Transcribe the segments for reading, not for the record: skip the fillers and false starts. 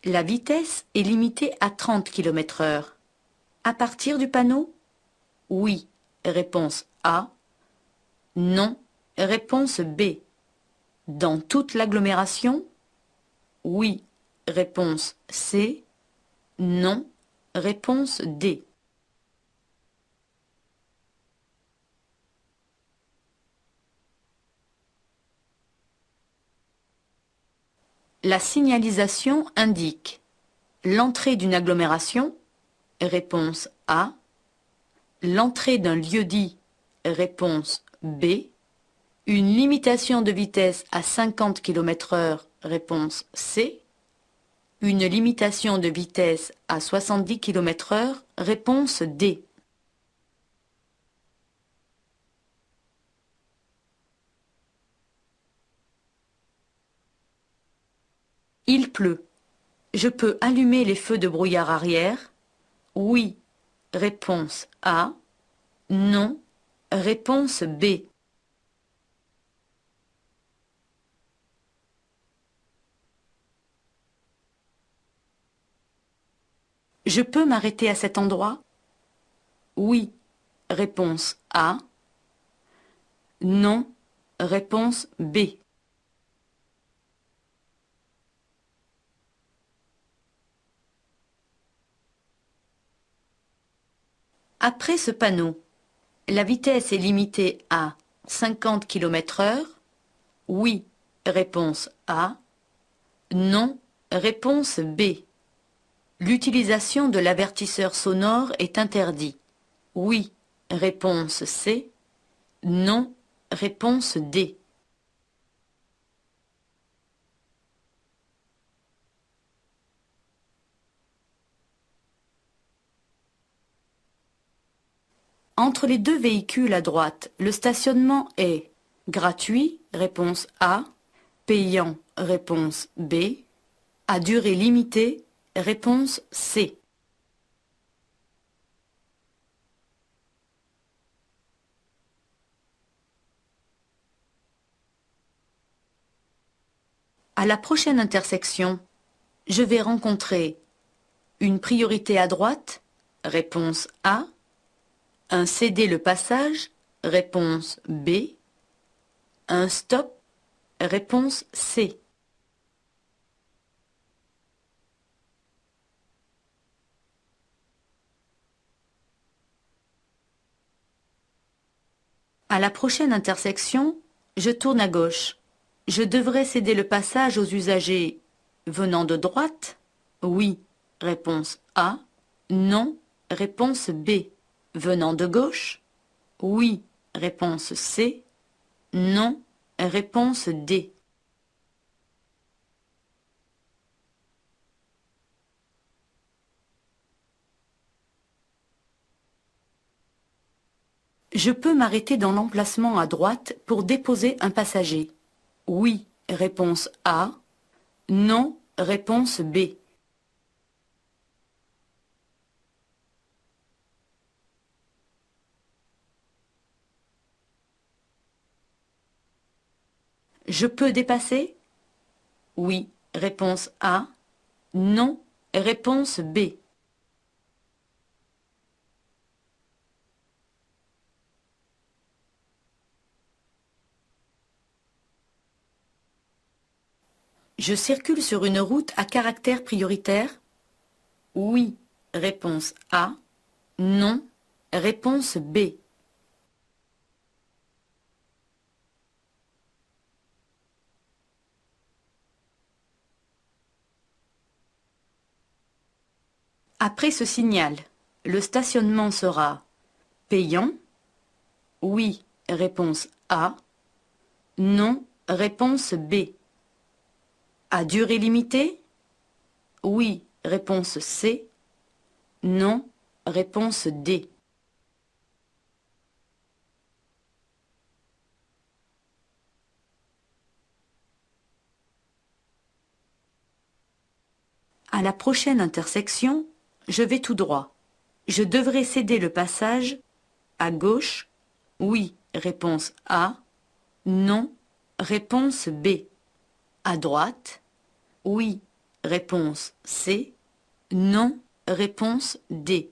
La vitesse est limitée à 30 km/h. À partir du panneau? Oui. Réponse A. Non. Réponse B. Dans toute l'agglomération? Oui. Réponse C. Non. Réponse D. La signalisation indique l'entrée d'une agglomération, réponse A, l'entrée d'un lieu-dit, réponse B, une limitation de vitesse à 50 km/h, réponse C, une limitation de vitesse à 70 km/h, réponse D. Il pleut. Je peux allumer les feux de brouillard arrière? Oui. Réponse A. Non. Réponse B. Je peux m'arrêter à cet endroit? Oui. Réponse A. Non. Réponse B. Après ce panneau, la vitesse est limitée à 50 km/h? Oui. Réponse A. Non. Réponse B. L'utilisation de l'avertisseur sonore est interdite. Oui. Réponse C. Non. Réponse D. Entre les deux véhicules à droite, le stationnement est gratuit, réponse A, payant, réponse B, à durée limitée, réponse C. À la prochaine intersection, je vais rencontrer une priorité à droite, réponse A, un céder le passage, réponse B, un stop, réponse C. À la prochaine intersection, je tourne à gauche. Je devrais céder le passage aux usagers venant de droite? Oui. Réponse A. Non. Réponse B. Venant de gauche? Oui. Réponse C. Non. Réponse D. Je peux m'arrêter dans l'emplacement à droite pour déposer un passager. Oui. Réponse A. Non. Réponse B. Je peux dépasser? Oui. Réponse A. Non. Réponse B. Je circule sur une route à caractère prioritaire? Oui. Réponse A. Non. Réponse B. Après ce signal, le stationnement sera payant? Oui. Réponse A. Non. Réponse B. À durée limitée? Oui. Réponse C. Non. Réponse D. À la prochaine intersection, je vais tout droit. Je devrais céder le passage à gauche? Oui. Réponse A. Non. Réponse B. À droite? Oui. réponse C. Non, réponse D.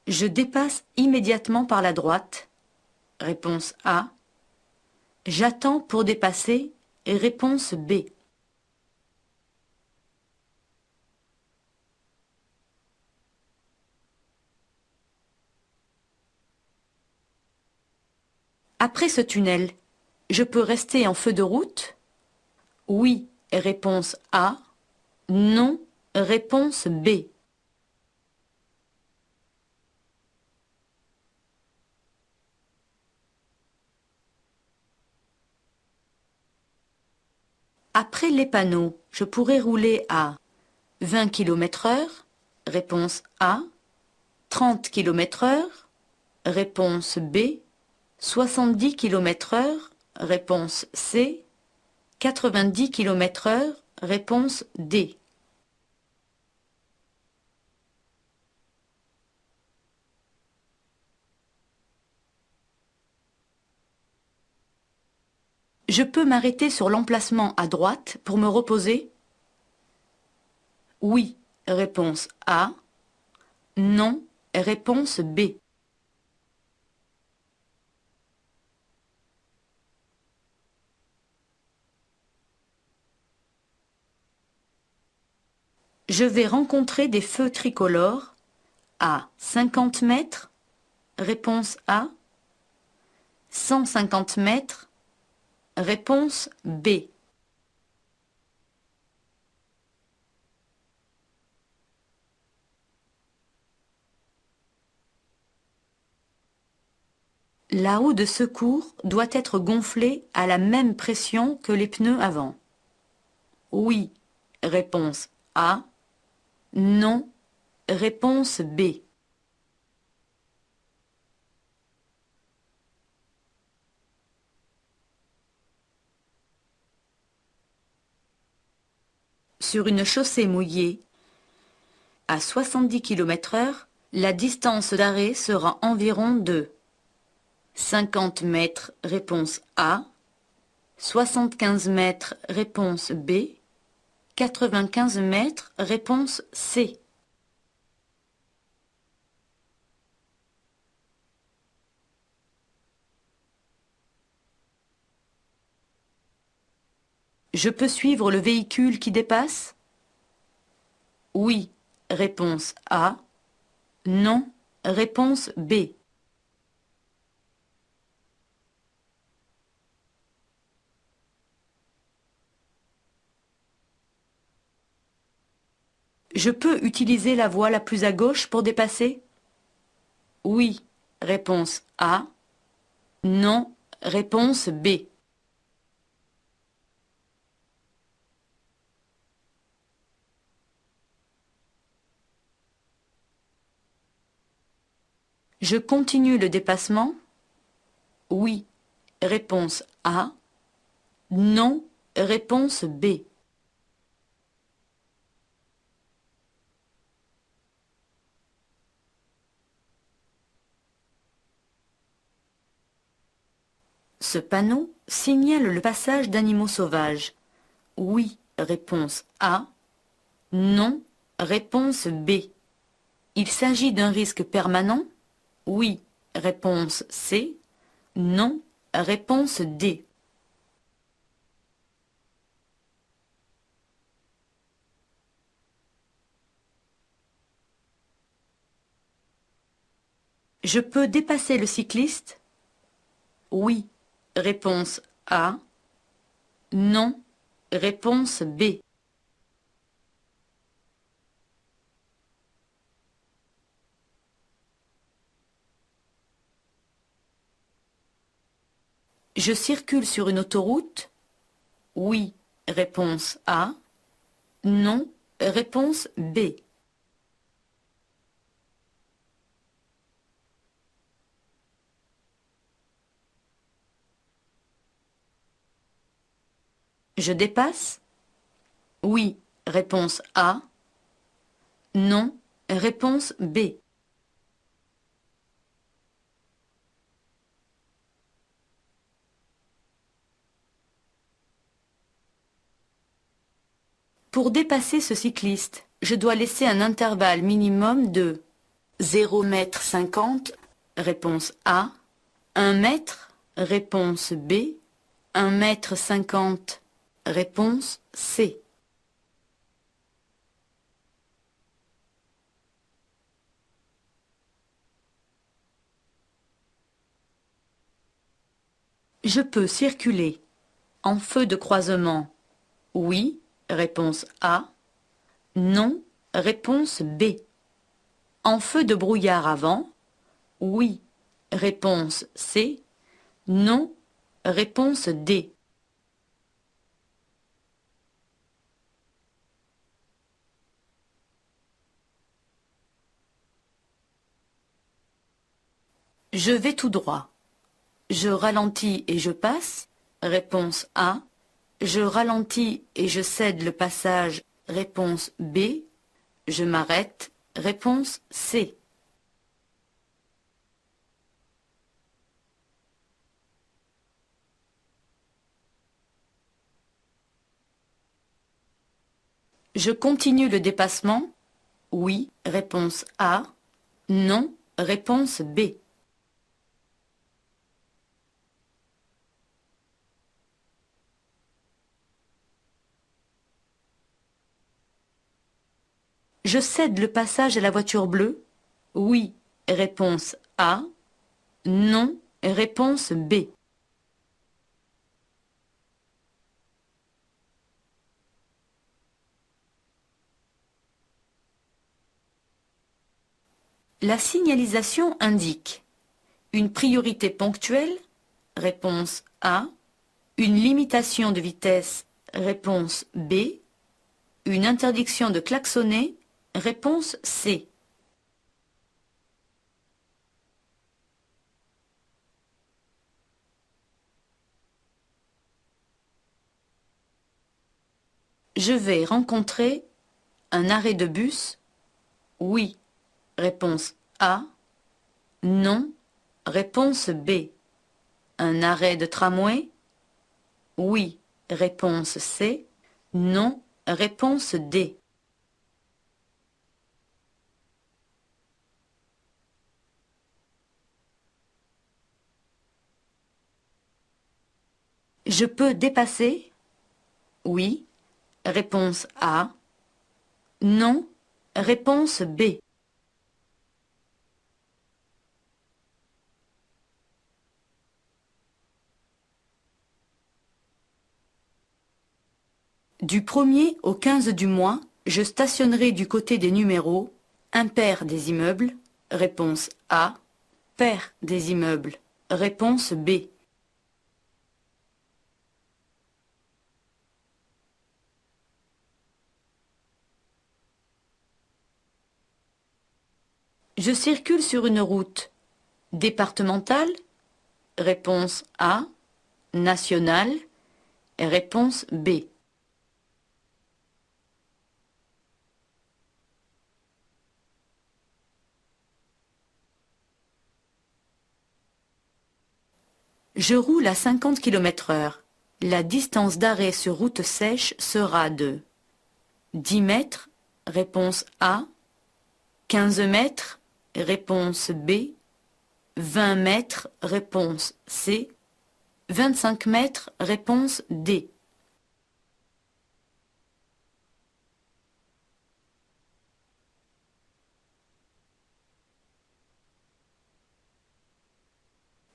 Je dépasse immédiatement par la droite. Réponse A. J'attends pour dépasser. Réponse B. Après ce tunnel, je peux rester en feu de route? Oui, réponse A. Non, réponse B. Après les panneaux, je pourrais rouler à 20 km/h? Réponse A. 30 km/h? Réponse B. 70 km/h? Réponse C. 90 km/h? Réponse D. Je peux m'arrêter sur l'emplacement à droite pour me reposer? Oui, réponse A. Non, réponse B. Je vais rencontrer des feux tricolores à 50 mètres? Réponse A. 150 mètres? Réponse B. La roue de secours doit être gonflée à la même pression que les pneus avant. Oui, réponse A. Non, réponse B. Sur une chaussée mouillée, à 70 km/h, la distance d'arrêt sera environ de 50 mètres, réponse A, 75 mètres, réponse B, 95 mètres, réponse C. Je peux suivre le véhicule qui dépasse? Oui, réponse A. Non, réponse B. Je peux utiliser la voie la plus à gauche pour dépasser? Oui, réponse A. Non, réponse B. Je continue le dépassement? Oui, réponse A. Non, réponse B. Ce panneau signale le passage d'animaux sauvages. Oui, réponse A. Non, réponse B. Il s'agit d'un risque permanent? Oui, réponse C. Non, réponse D. Je peux dépasser le cycliste? Oui, réponse A. Non, réponse B. Je circule sur une autoroute? Oui, réponse A. Non, réponse B. Je dépasse? Oui, réponse A. Non, réponse B. Pour dépasser ce cycliste, je dois laisser un intervalle minimum de 0,50 m, réponse A, 1 mètre, réponse B, 1,50 m, réponse C. Je peux circuler. En feu de croisement, oui, réponse A. Non, réponse B. En feu de brouillard avant, oui, réponse C. Non, réponse D. Je vais tout droit. Je ralentis et je passe, réponse A. Je ralentis et je cède le passage, réponse B. Je m'arrête, réponse C. Je continue le dépassement, oui, réponse A. Non, réponse B. Je cède le passage à la voiture bleue, oui, réponse A. Non, réponse B. La signalisation indique une priorité ponctuelle, réponse A. Une limitation de vitesse, réponse B. Une interdiction de klaxonner, réponse C. Je vais rencontrer un arrêt de bus, oui, réponse A. Non, réponse B. Un arrêt de tramway, oui, réponse C. Non, réponse D. Je peux dépasser, oui, réponse A. Non, réponse B. Du 1er au 15 du mois, je stationnerai du côté des numéros impair des immeubles, réponse A, pair des immeubles, réponse B. Je circule sur une route départementale, réponse A, nationale, réponse B. Je roule à 50 km/h. La distance d'arrêt sur route sèche sera de 10 mètres, réponse A, 15 mètres, réponse B, 20 mètres, réponse C, 25 mètres, réponse D.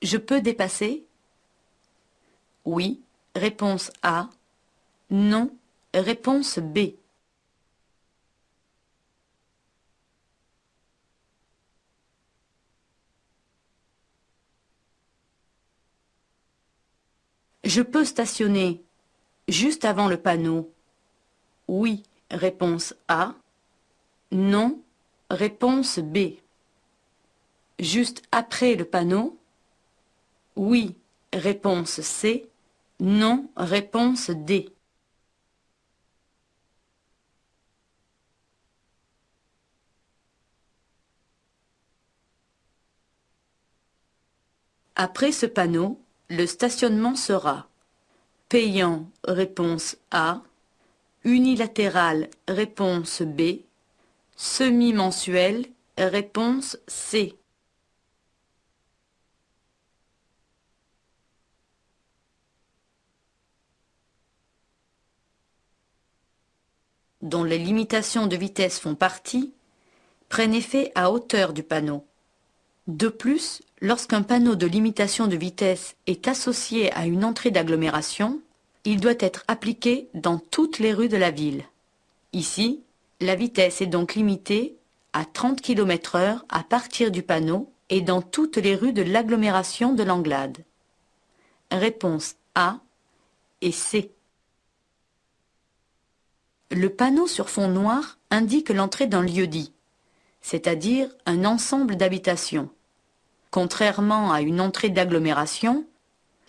Je peux dépasser? Oui, réponse A. Non, réponse B. Je peux stationner juste avant le panneau. Oui, réponse A. Non, réponse B. Juste après le panneau. Oui, réponse C. Non, réponse D. Après ce panneau, le stationnement sera payant, réponse A. Unilatéral, réponse B. Semi-mensuel, réponse C. Dont les limitations de vitesse font partie, prennent effet à hauteur du panneau. De plus, lorsqu'un panneau de limitation de vitesse est associé à une entrée d'agglomération, il doit être appliqué dans toutes les rues de la ville. Ici, la vitesse est donc limitée à 30 km/h à partir du panneau et dans toutes les rues de l'agglomération de l'Anglade. Réponse A et C. Le panneau sur fond noir indique l'entrée d'un lieu-dit, c'est-à-dire un ensemble d'habitations. Contrairement à une entrée d'agglomération,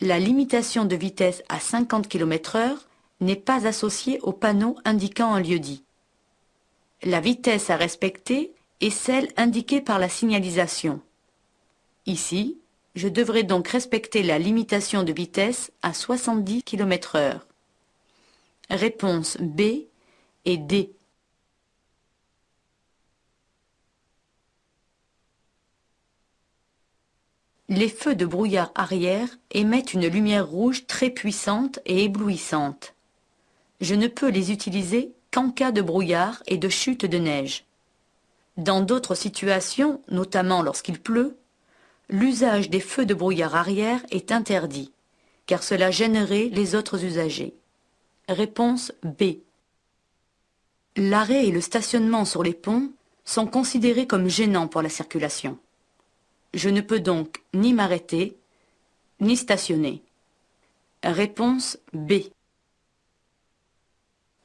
la limitation de vitesse à 50 km/h n'est pas associée au panneau indiquant un lieu-dit. La vitesse à respecter est celle indiquée par la signalisation. Ici, je devrais donc respecter la limitation de vitesse à 70 km/h. Réponse B et D. Les feux de brouillard arrière émettent une lumière rouge très puissante et éblouissante. Je ne peux les utiliser qu'en cas de brouillard et de chute de neige. Dans d'autres situations, notamment lorsqu'il pleut, l'usage des feux de brouillard arrière est interdit, car cela gênerait les autres usagers. Réponse B. L'arrêt et le stationnement sur les ponts sont considérés comme gênants pour la circulation. Je ne peux donc ni m'arrêter, ni stationner. Réponse B.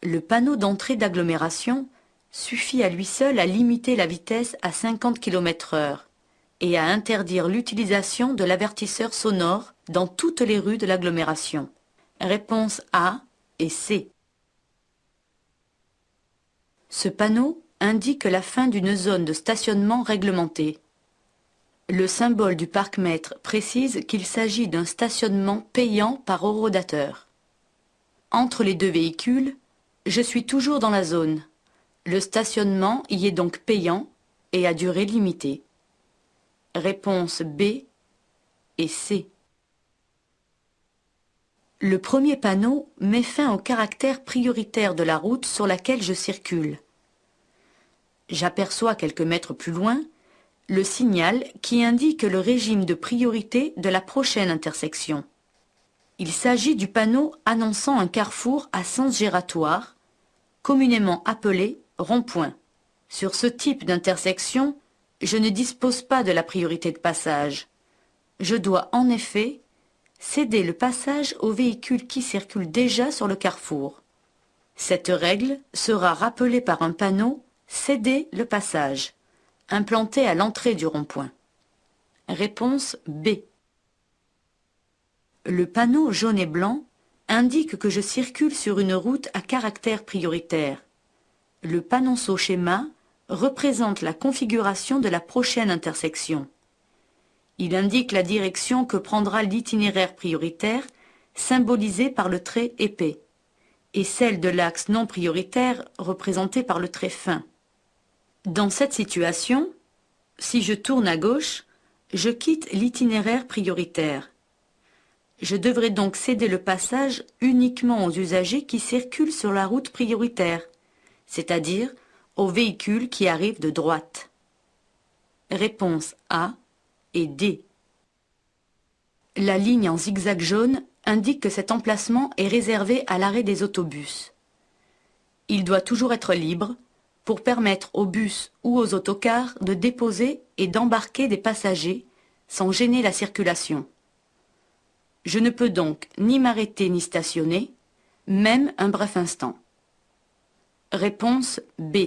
Le panneau d'entrée d'agglomération suffit à lui seul à limiter la vitesse à 50 km/h et à interdire l'utilisation de l'avertisseur sonore dans toutes les rues de l'agglomération. Réponse A et C. Ce panneau indique la fin d'une zone de stationnement réglementée. Le symbole du parc-mètre précise qu'il s'agit d'un stationnement payant par horodateur. Entre les deux véhicules, je suis toujours dans la zone. Le stationnement y est donc payant et à durée limitée. Réponse B et C. Le premier panneau met fin au caractère prioritaire de la route sur laquelle je circule. J'aperçois quelques mètres plus loin le signal qui indique le régime de priorité de la prochaine intersection. Il s'agit du panneau annonçant un carrefour à sens giratoire, communément appelé rond-point. Sur ce type d'intersection, je ne dispose pas de la priorité de passage. Je dois en effet céder le passage aux véhicules qui circulent déjà sur le carrefour. Cette règle sera rappelée par un panneau « Céder le passage » implanté à l'entrée du rond-point. Réponse B. Le panneau jaune et blanc indique que je circule sur une route à caractère prioritaire. Le panonceau schéma représente la configuration de la prochaine intersection. Il indique la direction que prendra l'itinéraire prioritaire, symbolisé par le trait épais, et celle de l'axe non prioritaire, représenté par le trait fin. Dans cette situation, si je tourne à gauche, je quitte l'itinéraire prioritaire. Je devrais donc céder le passage uniquement aux usagers qui circulent sur la route prioritaire, c'est-à-dire aux véhicules qui arrivent de droite. Réponse A et D. La ligne en zigzag jaune indique que cet emplacement est réservé à l'arrêt des autobus. Il doit toujours être libre pour permettre aux bus ou aux autocars de déposer et d'embarquer des passagers sans gêner la circulation. Je ne peux donc ni m'arrêter ni stationner, même un bref instant. Réponse B.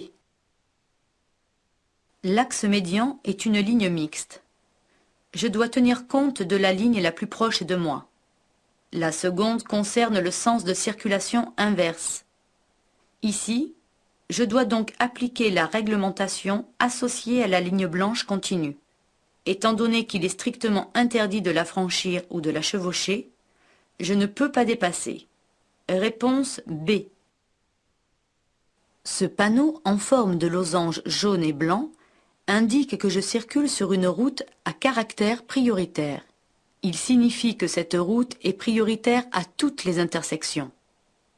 L'axe médian est une ligne mixte. Je dois tenir compte de la ligne la plus proche de moi. La seconde concerne le sens de circulation inverse. Ici, je dois donc appliquer la réglementation associée à la ligne blanche continue. Étant donné qu'il est strictement interdit de la franchir ou de la chevaucher, je ne peux pas dépasser. Réponse B. Ce panneau en forme de losange jaune et blanc indique que je circule sur une route à caractère prioritaire. Il signifie que cette route est prioritaire à toutes les intersections.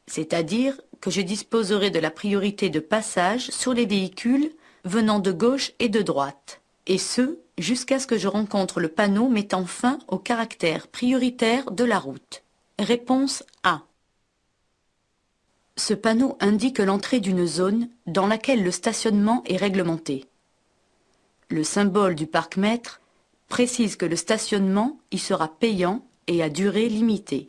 C'est-à-dire que je disposerai de la priorité de passage sur les véhicules venant de gauche et de droite, et ce, jusqu'à ce que je rencontre le panneau mettant fin au caractère prioritaire de la route. Réponse A. Ce panneau indique l'entrée d'une zone dans laquelle le stationnement est réglementé. Le symbole du parc-mètre précise que le stationnement y sera payant et à durée limitée.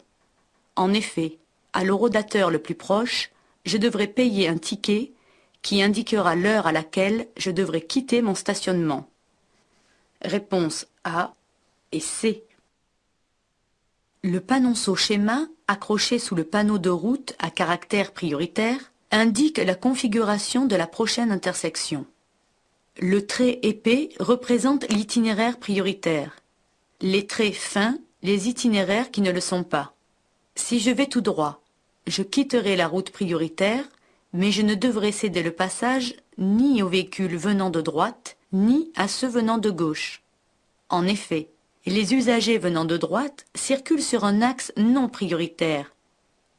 En effet, à l'horodateur le plus proche, je devrai payer un ticket qui indiquera l'heure à laquelle je devrai quitter mon stationnement. Réponse A et C. Le panonceau schéma, accroché sous le panneau de route à caractère prioritaire, indique la configuration de la prochaine intersection. Le trait épais représente l'itinéraire prioritaire. Les traits fins, les itinéraires qui ne le sont pas. Si je vais tout droit, je quitterai la route prioritaire, mais je ne devrai céder le passage ni aux véhicules venant de droite, ni à ceux venant de gauche. En effet, les usagers venant de droite circulent sur un axe non prioritaire.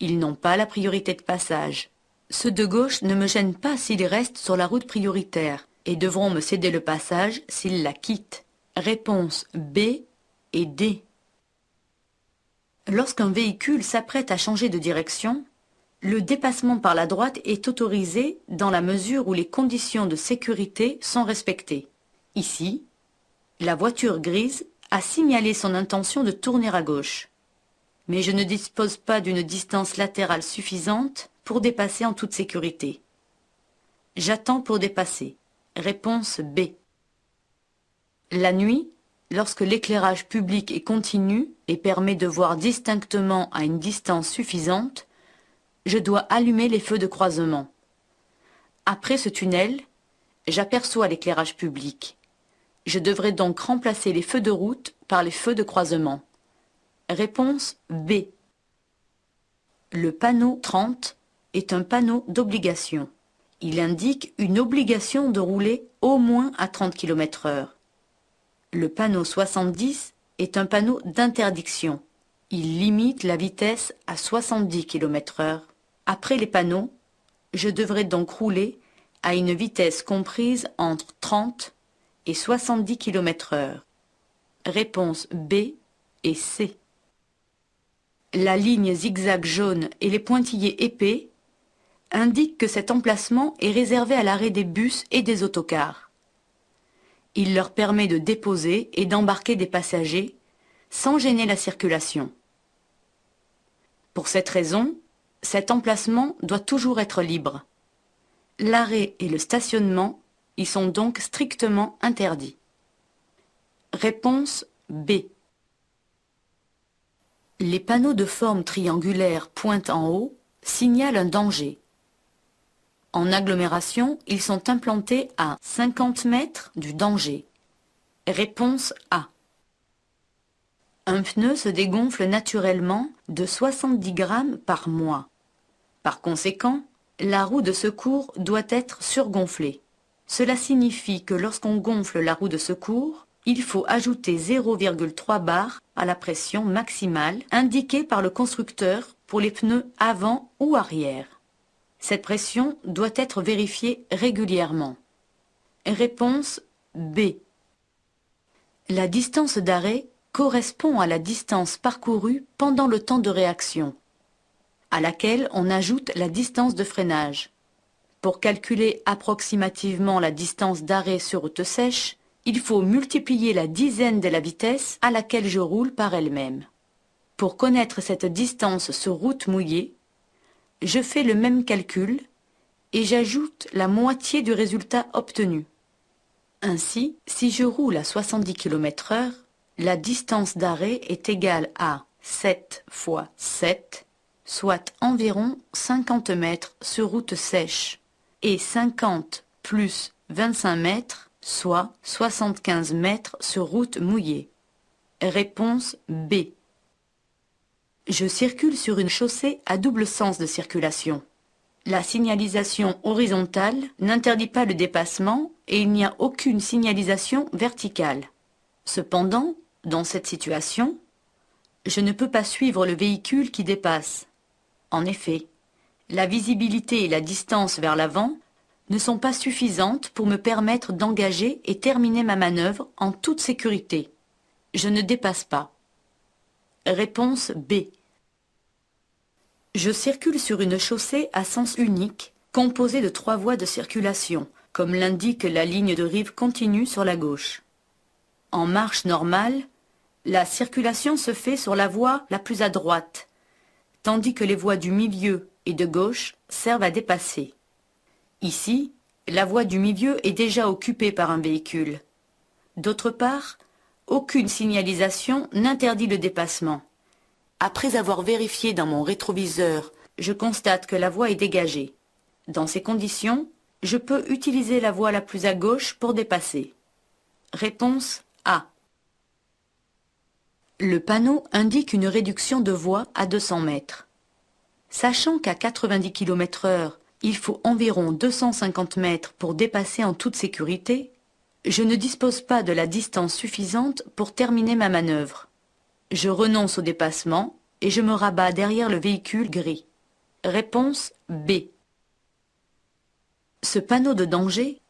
Ils n'ont pas la priorité de passage. Ceux de gauche ne me gênent pas s'ils restent sur la route prioritaire et devront me céder le passage s'ils la quittent. Réponse B et D. Lorsqu'un véhicule s'apprête à changer de direction, le dépassement par la droite est autorisé dans la mesure où les conditions de sécurité sont respectées. Ici, la voiture grise a signalé son intention de tourner à gauche. Mais je ne dispose pas d'une distance latérale suffisante pour dépasser en toute sécurité. J'attends pour dépasser. Réponse B. La nuit, lorsque l'éclairage public est continu et permet de voir distinctement à une distance suffisante, je dois allumer les feux de croisement. Après ce tunnel, j'aperçois l'éclairage public. Je devrais donc remplacer les feux de route par les feux de croisement. Réponse B. Le panneau 30 est un panneau d'obligation. Il indique une obligation de rouler au moins à 30 km/h. Le panneau 70 est un panneau d'interdiction. Il limite la vitesse à 70 km/h. Après les panneaux, je devrais donc rouler à une vitesse comprise entre 30 et 70 km/h. Réponse B et C. La ligne zigzag jaune et les pointillés épais indiquent que cet emplacement est réservé à l'arrêt des bus et des autocars. Il leur permet de déposer et d'embarquer des passagers sans gêner la circulation. Pour cette raison, cet emplacement doit toujours être libre. L'arrêt et le stationnement y sont donc strictement interdits. Réponse B. Les panneaux de forme triangulaire pointe en haut signalent un danger. En agglomération, ils sont implantés à 50 mètres du danger. Réponse A. Un pneu se dégonfle naturellement de 70 grammes par mois. Par conséquent, la roue de secours doit être surgonflée. Cela signifie que lorsqu'on gonfle la roue de secours, il faut ajouter 0,3 bar à la pression maximale indiquée par le constructeur pour les pneus avant ou arrière. Cette pression doit être vérifiée régulièrement. Réponse B. La distance d'arrêt correspond à la distance parcourue pendant le temps de réaction, à laquelle on ajoute la distance de freinage. Pour calculer approximativement la distance d'arrêt sur route sèche, il faut multiplier la dizaine de la vitesse à laquelle je roule par elle-même. Pour connaître cette distance sur route mouillée, je fais le même calcul et j'ajoute la moitié du résultat obtenu. Ainsi, si je roule à 70 km/h, la distance d'arrêt est égale à 7 fois 7, soit environ 50 mètres sur route sèche, et 50 plus 25 mètres, soit 75 mètres sur route mouillée. Réponse B. Je circule sur une chaussée à double sens de circulation. La signalisation horizontale n'interdit pas le dépassement et il n'y a aucune signalisation verticale. Cependant, dans cette situation, je ne peux pas suivre le véhicule qui dépasse. En effet, la visibilité et la distance vers l'avant ne sont pas suffisantes pour me permettre d'engager et terminer ma manœuvre en toute sécurité. Je ne dépasse pas. Réponse B. Je circule sur une chaussée à sens unique, composée de 3 voies de circulation, comme l'indique la ligne de rive continue sur la gauche. En marche normale, la circulation se fait sur la voie la plus à droite, tandis que les voies du milieu et de gauche servent à dépasser. Ici, la voie du milieu est déjà occupée par un véhicule. D'autre part, aucune signalisation n'interdit le dépassement. Après avoir vérifié dans mon rétroviseur, je constate que la voie est dégagée. Dans ces conditions, je peux utiliser la voie la plus à gauche pour dépasser. Réponse A. Le panneau indique une réduction de voie à 200 mètres. Sachant qu'à 90 km/h, il faut environ 250 mètres pour dépasser en toute sécurité, je ne dispose pas de la distance suffisante pour terminer ma manœuvre. Je renonce au dépassement et je me rabats derrière le véhicule gris. Réponse B. Ce panneau de danger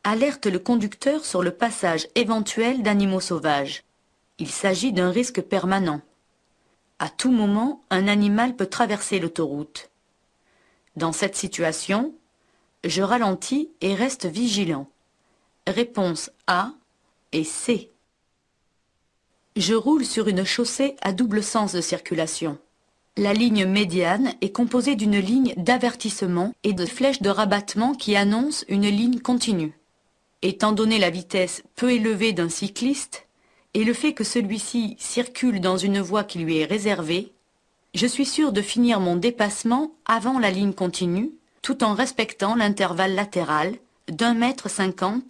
alerte le conducteur sur le passage éventuel d'animaux sauvages. Il s'agit d'un risque permanent. À tout moment, un animal peut traverser l'autoroute. Dans cette situation, je ralentis et reste vigilant. Réponse A et C. Je roule sur une chaussée à double sens de circulation. La ligne médiane est composée d'une ligne d'avertissement et de flèches de rabattement qui annoncent une ligne continue. Étant donné la vitesse peu élevée d'un cycliste et le fait que celui-ci circule dans une voie qui lui est réservée, je suis sûr de finir mon dépassement avant la ligne continue, tout en respectant l'intervalle latéral d'1,50 m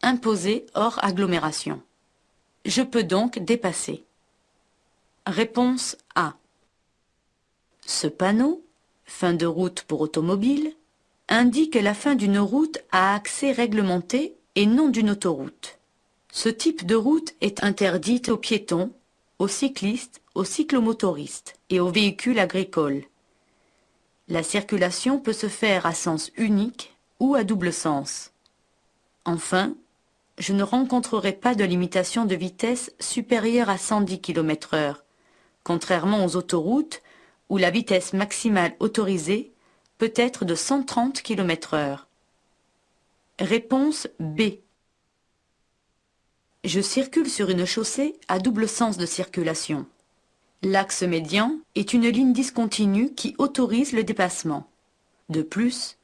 imposé hors agglomération. Je peux donc dépasser. Réponse A. Ce panneau, fin de route pour automobile, indique la fin d'une route à accès réglementé et non d'une autoroute. Ce type de route est interdite aux piétons, aux cyclistes, aux cyclomotoristes et aux véhicules agricoles. La circulation peut se faire à sens unique ou à double sens. Enfin, je ne rencontrerai pas de limitation de vitesse supérieure à 110 km/h, contrairement aux autoroutes où la vitesse maximale autorisée peut être de 130 km/h. Réponse B. Je circule sur une chaussée à double sens de circulation. L'axe médian est une ligne discontinue qui autorise le dépassement. De plus,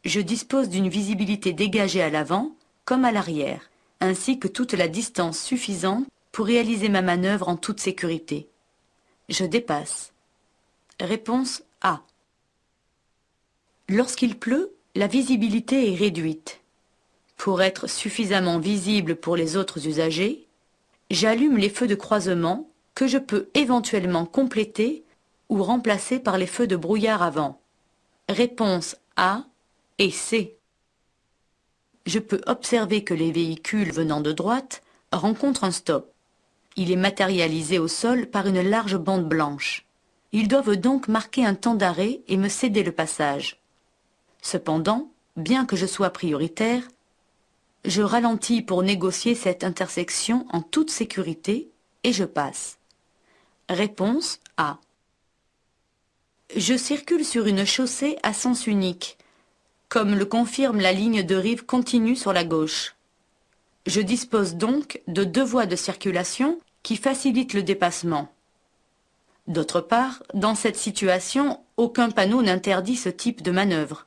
je dispose d'une visibilité dégagée à l'avant comme à l'arrière, ainsi que toute la distance suffisante pour réaliser ma manœuvre en toute sécurité. Je dépasse. Réponse A. Lorsqu'il pleut, la visibilité est réduite. Pour être suffisamment visible pour les autres usagers, j'allume les feux de croisement que je peux éventuellement compléter ou remplacer par les feux de brouillard avant. Réponse A et C. Je peux observer que les véhicules venant de droite rencontrent un stop. Il est matérialisé au sol par une large bande blanche. Ils doivent donc marquer un temps d'arrêt et me céder le passage. Cependant, bien que je sois prioritaire, je ralentis pour négocier cette intersection en toute sécurité et je passe. Réponse A. Je circule sur une chaussée à sens unique, comme le confirme la ligne de rive continue sur la gauche. Je dispose donc de 2 voies de circulation qui facilitent le dépassement. D'autre part, dans cette situation, aucun panneau n'interdit ce type de manœuvre.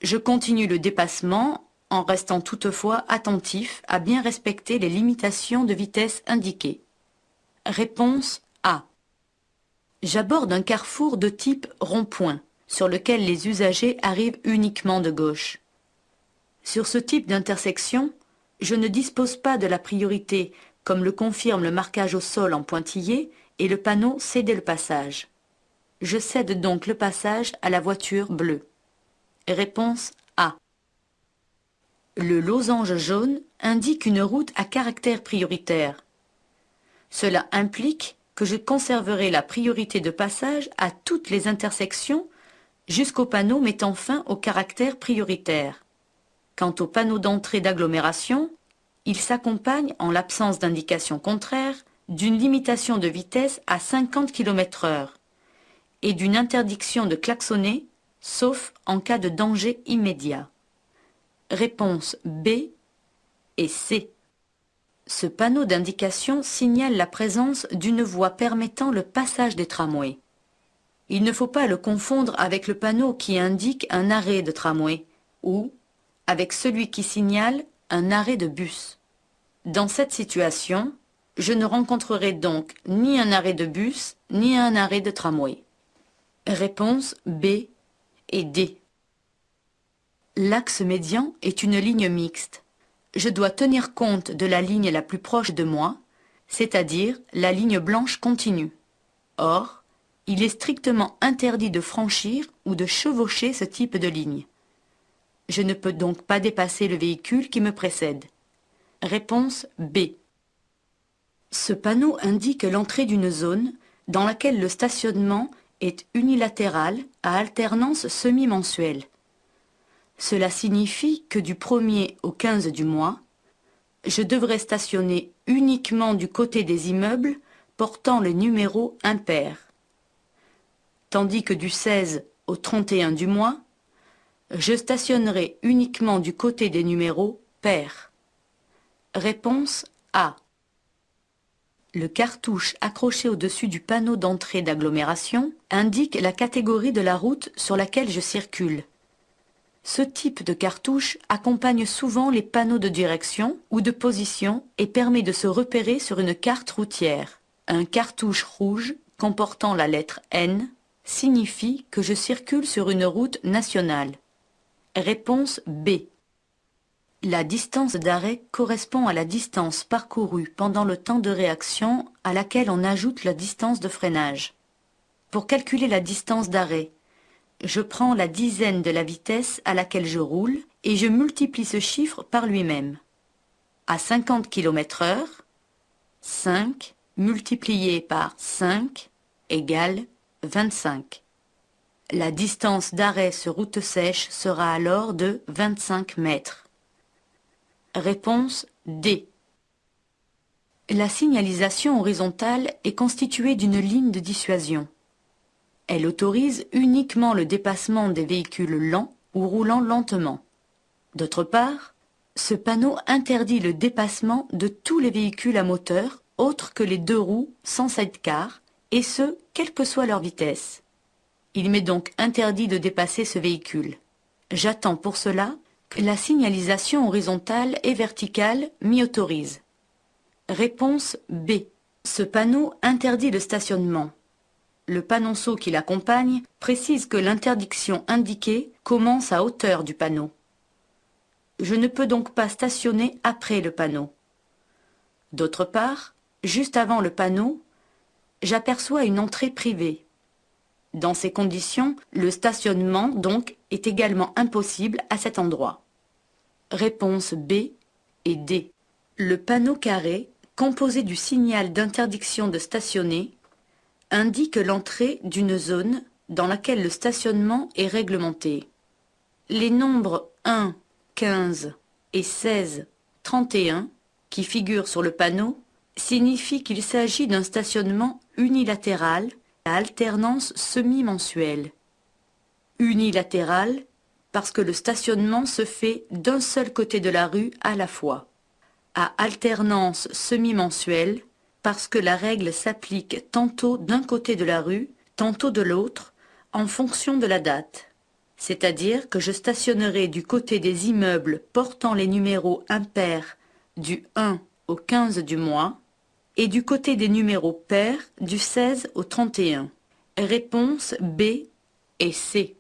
Je continue le dépassement en restant toutefois attentif à bien respecter les limitations de vitesse indiquées. Réponse A. J'aborde un carrefour de type rond-point, sur lequel les usagers arrivent uniquement de gauche. Sur ce type d'intersection, je ne dispose pas de la priorité, comme le confirme le marquage au sol en pointillé et le panneau céder le passage. Je cède donc le passage à la voiture bleue. Réponse A. Le losange jaune indique une route à caractère prioritaire. Cela implique que je conserverai la priorité de passage à toutes les intersections jusqu'au panneau mettant fin au caractère prioritaire. Quant au panneau d'entrée d'agglomération, il s'accompagne, en l'absence d'indication contraire, d'une limitation de vitesse à 50 km/h et d'une interdiction de klaxonner, sauf en cas de danger immédiat. Réponse B et C. Ce panneau d'indication signale la présence d'une voie permettant le passage des tramways. Il ne faut pas le confondre avec le panneau qui indique un arrêt de tramway ou avec celui qui signale un arrêt de bus. Dans cette situation, je ne rencontrerai donc ni un arrêt de bus ni un arrêt de tramway. Réponse B et D. L'axe médian est une ligne mixte. Je dois tenir compte de la ligne la plus proche de moi, c'est-à-dire la ligne blanche continue. Or, il est strictement interdit de franchir ou de chevaucher ce type de ligne. Je ne peux donc pas dépasser le véhicule qui me précède. Réponse B. Ce panneau indique l'entrée d'une zone dans laquelle le stationnement est unilatéral à alternance semi-mensuelle. Cela signifie que du 1er au 15 du mois, je devrais stationner uniquement du côté des immeubles portant le numéro impair, tandis que du 16 au 31 du mois, je stationnerai uniquement du côté des numéros pairs. Réponse A. Le cartouche accroché au-dessus du panneau d'entrée d'agglomération indique la catégorie de la route sur laquelle je circule. Ce type de cartouche accompagne souvent les panneaux de direction ou de position et permet de se repérer sur une carte routière. Un cartouche rouge comportant la lettre N signifie que je circule sur une route nationale. Réponse B. La distance d'arrêt correspond à la distance parcourue pendant le temps de réaction à laquelle on ajoute la distance de freinage. Pour calculer la distance d'arrêt, je prends la dizaine de la vitesse à laquelle je roule et je multiplie ce chiffre par lui-même. À 50 km/h, 5 multiplié par 5 égale 25. La distance d'arrêt sur route sèche sera alors de 25 mètres. Réponse D. La signalisation horizontale est constituée d'une ligne de dissuasion. Elle autorise uniquement le dépassement des véhicules lents ou roulant lentement. D'autre part, ce panneau interdit le dépassement de tous les véhicules à moteur autres que les 2 roues sans sidecar, et ce, quelle que soit leur vitesse. Il m'est donc interdit de dépasser ce véhicule. J'attends pour cela que la signalisation horizontale et verticale m'y autorise. Réponse B. Ce panneau interdit le stationnement. Le panonceau qui l'accompagne précise que l'interdiction indiquée commence à hauteur du panneau. Je ne peux donc pas stationner après le panneau. D'autre part, juste avant le panneau, j'aperçois une entrée privée. Dans ces conditions, le stationnement, donc, est également impossible à cet endroit. Réponse B et D. Le panneau carré, composé du signal d'interdiction de stationner, indique l'entrée d'une zone dans laquelle le stationnement est réglementé. Les nombres 1, 15 et 16, 31, qui figurent sur le panneau, signifient qu'il s'agit d'un stationnement unilatéral à alternance semi-mensuelle. Unilatéral parce que le stationnement se fait d'un seul côté de la rue à la fois. À alternance semi-mensuelle parce que la règle s'applique tantôt d'un côté de la rue, tantôt de l'autre, en fonction de la date. C'est-à-dire que je stationnerai du côté des immeubles portant les numéros impairs du 1 au 15 du mois et du côté des numéros pairs du 16 au 31. Réponse B et C.